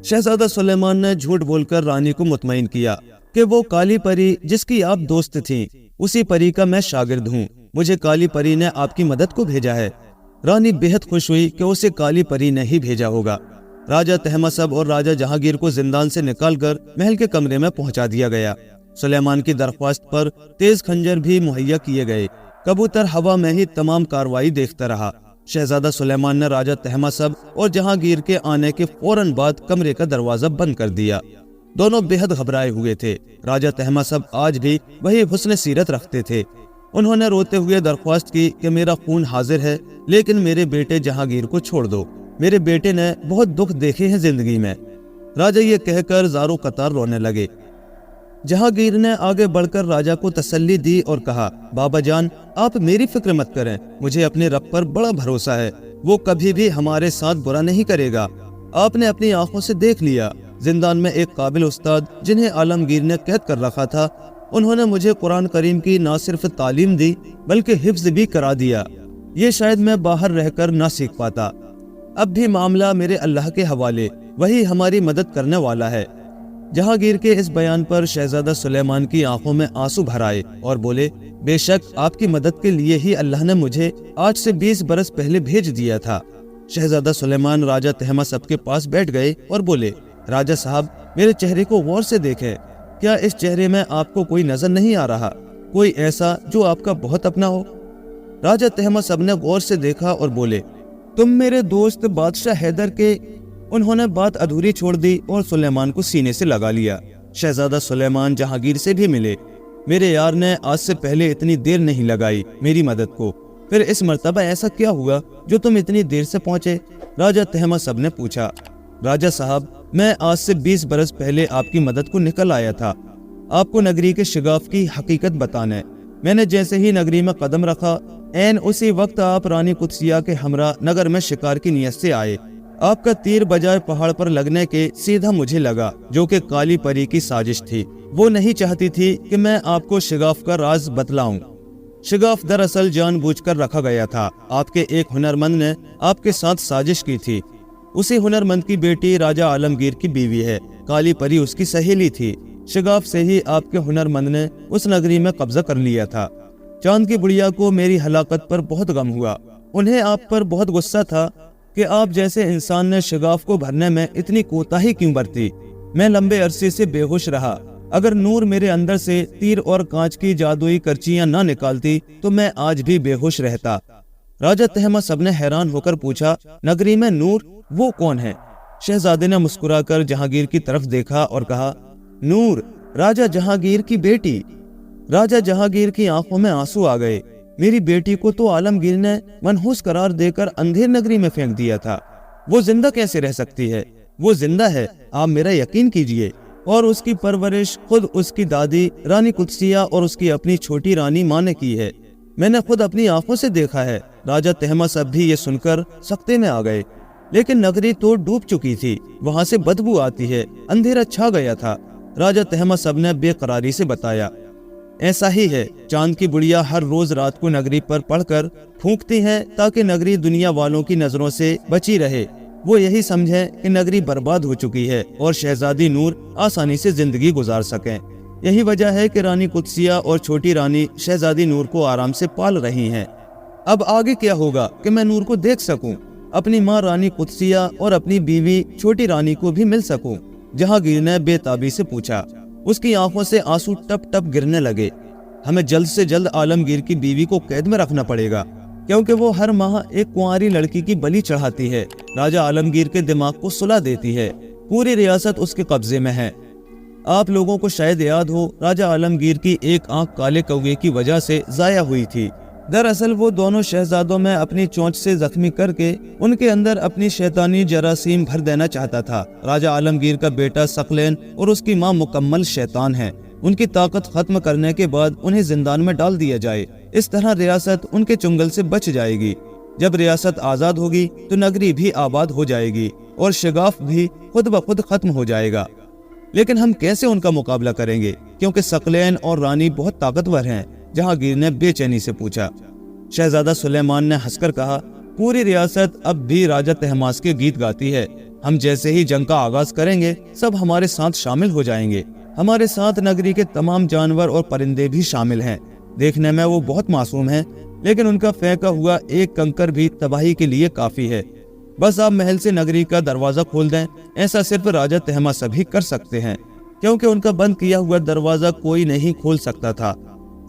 شہزادہ سلیمان نے جھوٹ بول کر رانی کو مطمئن کیا کہ وہ کالی پری جس کی آپ دوست تھیں، اسی پری کا میں شاگرد ہوں۔ مجھے کالی پری نے آپ کی مدد کو بھیجا ہے۔ رانی بہت خوش ہوئی کہ اسے کالی پری نے ہی بھیجا ہوگا۔ راجہ طہماسپ اور راجہ جہانگیر کو زندان سے نکال کر محل کے کمرے میں پہنچا دیا گیا۔ سلیمان کی درخواست پر تیز خنجر بھی مہیا کیے گئے۔ کبوتر ہوا میں ہی تمام کارروائی دیکھتا رہا۔ شہزادہ سلیمان نے راجہ طہماسپ اور جہانگیر کے آنے کے فوراً بعد کمرے کا دروازہ بند کر دیا۔ دونوں بے حد گھبرائے ہوئے تھے۔ راجہ طہماسپ آج بھی وہی حسن سیرت رکھتے تھے۔ انہوں نے روتے ہوئے درخواست کی کہ میرا خون حاضر ہے، لیکن میرے بیٹے جہانگیر کو چھوڑ دو۔ میرے بیٹے نے بہت دکھ دیکھے ہیں زندگی میں۔ راجہ یہ کہہ کر زاروں قطار رونے لگے۔ جہانگیر نے آگے بڑھ کر راجہ کو تسلی دی اور کہا، بابا جان، آپ میری فکر مت کریں، مجھے اپنے رب پر بڑا بھروسہ ہے، وہ کبھی بھی ہمارے ساتھ برا نہیں کرے گا۔ آپ نے اپنی آنکھوں سے دیکھ لیا، زندان میں ایک قابل استاد جنہیں عالمگیر نے قید کر رکھا تھا، انہوں نے مجھے قرآن کریم کی نہ صرف تعلیم دی بلکہ حفظ بھی کرا دیا۔ یہ شاید میں باہر رہ کر نہ سیکھ پاتا۔ اب بھی معاملہ میرے اللہ کے حوالے، وہی ہماری مدد کرنے والا ہے۔ جہانگیر کے اس بیان پر شہزادہ سلیمان کی آنکھوں میں آنسو بھر آئے اور بولے، بے شک آپ کی مدد کے لیے ہی اللہ نے مجھے آج سے 20 برس پہلے بھیج دیا تھا۔ شہزادہ سلیمان راجہ طہماسپ کے پاس بیٹھ گئے اور بولے، راجہ صاحب، میرے چہرے کو غور سے دیکھیں، کیا اس چہرے میں آپ کو کوئی نظر نہیں آ رہا، کوئی ایسا جو آپ کا بہت اپنا ہو؟ راجہ طہماسپ نے غور سے دیکھا اور بولے، تم میرے دوست بادشاہ حیدر کے۔ انہوں نے بات ادھوری چھوڑ دی اور سلیمان کو سینے سے لگا لیا۔ شہزادہ سلیمان جہانگیر سے بھی ملے۔ میرے یار نے آج سے پہلے اتنی دیر نہیں لگائی میری مدد کو۔ پھر اس مرتبہ ایسا کیا ہوا جو تم اتنی دیر سے پہنچے؟ راجہ تہماسب نے پوچھا۔ راجہ صاحب، میں آج سے 20 برس پہلے آپ کی مدد کو نکل آیا تھا، آپ کو نگری کے شگاف کی حقیقت بتانے۔ میں نے جیسے ہی نگری میں قدم رکھا، عین اسی وقت آپ رانی قدسیہ کے ہمراہ نگر میں شکار کی نیت سے آئے۔ آپ کا تیر بجائے پہاڑ پر لگنے کے سیدھا مجھے لگا، جو کہ کالی پری کی سازش تھی۔ وہ نہیں چاہتی تھی کہ میں آپ کو شگاف کا راز بتلاؤں۔ شگاف دراصل جان بوجھ کر رکھا گیا تھا۔ آپ کے ایک ہنرمند نے آپ کے ساتھ سازش کی تھی۔ اسی ہنرمند کی بیٹی راجہ عالمگیر کی بیوی ہے۔ کالی پری اس کی سہیلی تھی۔ شگاف سے ہی آپ کے ہنرمند نے اس نگری میں قبضہ کر لیا تھا۔ چاند کی بڑیا کو میری ہلاکت پر بہت غم ہوا۔ انہیں آپ پر بہت غصہ تھا کہ آپ جیسے انسان نے شگاف کو بھرنے میں اتنی کوتاہی کیوں برتی۔ میں لمبے عرصے سے بے ہوش رہا۔ اگر نور میرے اندر سے تیر اور کانچ کی جادوئی کرچیاں نہ نکالتی تو میں آج بھی بے ہوش رہتا۔ راجہ تہماسب نے حیران ہو کر پوچھا، نگری میں نور؟ وہ کون ہے؟ شہزادے نے مسکرا کر جہانگیر کی طرف دیکھا اور کہا، نور، راجہ جہانگیر کی بیٹی۔ راجہ جہانگیر کی آنکھوں میں آنسو آ گئے۔ میری بیٹی کو تو عالمگیر نے منحوس قرار دے کر اندھیر نگری میں پھینک دیا تھا۔ وہ زندہ کیسے رہ سکتی ہے؟ وہ زندہ ہے، آپ میرا یقین کیجئے۔ اور اس کی پرورش خود اس کی دادی رانی قدسیہ اور اس کی اپنی چھوٹی رانی ماں نے کی ہے۔ میں نے خود اپنی آنکھوں سے دیکھا ہے۔ راجہ تہماسب بھی یہ سن کر سکتے میں آ گئے۔ لیکن نگری تو ڈوب چکی تھی، وہاں سے بدبو آتی ہے، اندھیرا چھا گیا تھا۔ راجہ تہماسب نے بے قراری سے بتایا، ایسا ہی ہے، چاند کی بڑیا ہر روز رات کو نگری پر پڑھ کر پھونکتی ہیں تاکہ نگری دنیا والوں کی نظروں سے بچی رہے۔ وہ یہی سمجھیں کہ نگری برباد ہو چکی ہے اور شہزادی نور آسانی سے زندگی گزار سکیں۔ یہی وجہ ہے کہ رانی قدسیہ اور چھوٹی رانی شہزادی نور کو آرام سے پال رہی ہیں۔ اب آگے کیا ہوگا کہ میں نور کو دیکھ سکوں، اپنی ماں رانی قدسیہ اور اپنی بیوی چھوٹی رانی کو بھی مل سکوں؟ جہانگیر نے بے تابی سے پوچھا۔ اس کی آنکھوں سے آنسو ٹپ ٹپ گرنے لگے۔ ہمیں جلد سے جلد عالمگیر کی بیوی کو قید میں رکھنا پڑے گا، کیونکہ وہ ہر ماہ ایک کنواری لڑکی کی بلی چڑھاتی ہے۔ راجہ عالمگیر کے دماغ کو سلا دیتی ہے۔ پوری ریاست اس کے قبضے میں ہے۔ آپ لوگوں کو شاید یاد ہو، راجہ عالمگیر کی ایک آنکھ کالے کوے کی وجہ سے ضائع ہوئی تھی۔ دراصل وہ دونوں شہزادوں میں اپنی چونچ سے زخمی کر کے ان کے اندر اپنی شیطانی جراثیم بھر دینا چاہتا تھا۔ راجہ عالمگیر کا بیٹا ثقلین اور اس کی ماں مکمل شیطان ہیں۔ ان کی طاقت ختم کرنے کے بعد انہیں زندان میں ڈال دیا جائے۔ اس طرح ریاست ان کے چنگل سے بچ جائے گی۔ جب ریاست آزاد ہوگی تو نگری بھی آباد ہو جائے گی اور شگاف بھی خود بخود ختم ہو جائے گا۔ لیکن ہم کیسے ان کا مقابلہ کریں گے، کیونکہ ثقلین اور رانی بہت طاقتور ہیں؟ جہانگیر نے بے چینی سے پوچھا۔ شہزادہ سلیمان نے ہنس کر کہا، پوری ریاست اب بھی راجہ تہماس کے گیت گاتی ہے۔ ہم جیسے ہی جنگ کا آغاز کریں گے، سب ہمارے ساتھ شامل ہو جائیں گے۔ ہمارے ساتھ نگری کے تمام جانور اور پرندے بھی شامل ہیں۔ دیکھنے میں وہ بہت معصوم ہیں، لیکن ان کا پھینکا ہوا ایک کنکر بھی تباہی کے لیے کافی ہے۔ بس آپ محل سے نگری کا دروازہ کھول دیں۔ ایسا صرف راجہ تہماسب ہی کر سکتے ہیں، کیونکہ ان کا بند کیا ہوا دروازہ کوئی نہیں کھول سکتا تھا۔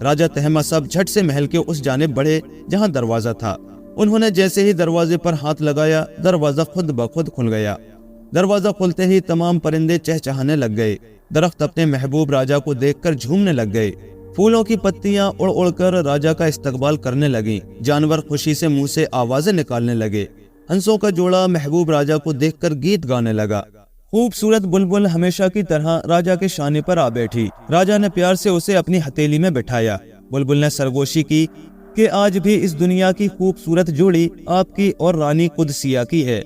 راجہ تہماسب جھٹ سے محل کے اس جانب بڑھے جہاں دروازہ تھا۔ انہوں نے جیسے ہی دروازے پر ہاتھ لگایا، دروازہ خود بخود کھل گیا۔ دروازہ کھلتے ہی تمام پرندے چہچہانے لگ گئے۔ درخت اپنے محبوب راجہ کو دیکھ کر جھومنے لگ گئے۔ پھولوں کی پتیاں اڑ اڑ کر راجہ کا استقبال کرنے لگیں۔ جانور خوشی سے منہ سے آوازیں نکالنے لگے۔ ہنسوں کا جوڑا محبوب راجہ کو دیکھ کر گیت گانے لگا۔ خوبصورت بلبل ہمیشہ کی طرح راجہ کے شانے پر آ بیٹھی۔ راجہ نے پیار سے اسے اپنی ہتھیلی میں بٹھایا۔ بلبل نے سرگوشی کی کہ آج بھی اس دنیا کی خوبصورت جوڑی آپ کی اور رانی قدسیہ کی ہے۔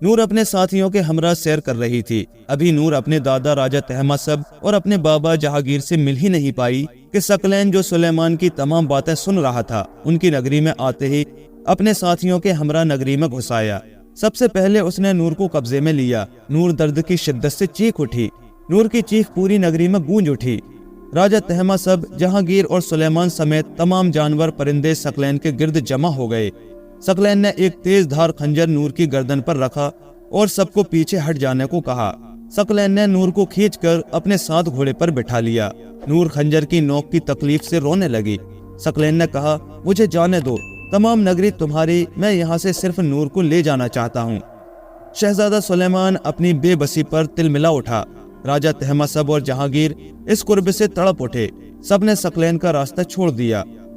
نور اپنے ساتھیوں کے ہمراہ سیر کر رہی تھی۔ ابھی نور اپنے دادا راجہ تہماسب اور اپنے بابا جہانگیر سے مل ہی نہیں پائی کہ ثقلین جو سلیمان کی تمام باتیں سن رہا تھا، ان کی نگری میں آتے ہی اپنے ساتھیوں کے ہمراہ نگری میں گھس آیا۔ سب سے پہلے اس نے نور کو قبضے میں لیا۔ نور درد کی شدت سے چیخ اٹھی۔ نور کی چیخ پوری نگری میں گونج اٹھی۔ راجہ تہماسب، جہانگیر اور سلیمان سمیت تمام جانور پرندے ثقلین کے گرد جمع ہو گئے۔ ثقلین نے ایک تیز دھار خنجر نور کی گردن پر رکھا اور سب کو پیچھے ہٹ جانے کو کہا۔ ثقلین نے نور کو کھینچ کر اپنے ساتھ گھوڑے پر بٹھا لیا۔ نور خنجر کی نوک کی تکلیف سے رونے لگی۔ ثقلین نے کہا، مجھے جانے دو، تمام نگری تمہاری، میں یہاں سے صرف نور کو لے جانا چاہتا ہوں۔ شہزادہ سلیمان اپنی بے بسی پر تل ملا اٹھا۔ راجہ تہماسب اور جہانگیر اس قرب سے تڑپ اٹھے۔ سب نے ثقلین کا راستہ چھوڑ دیا۔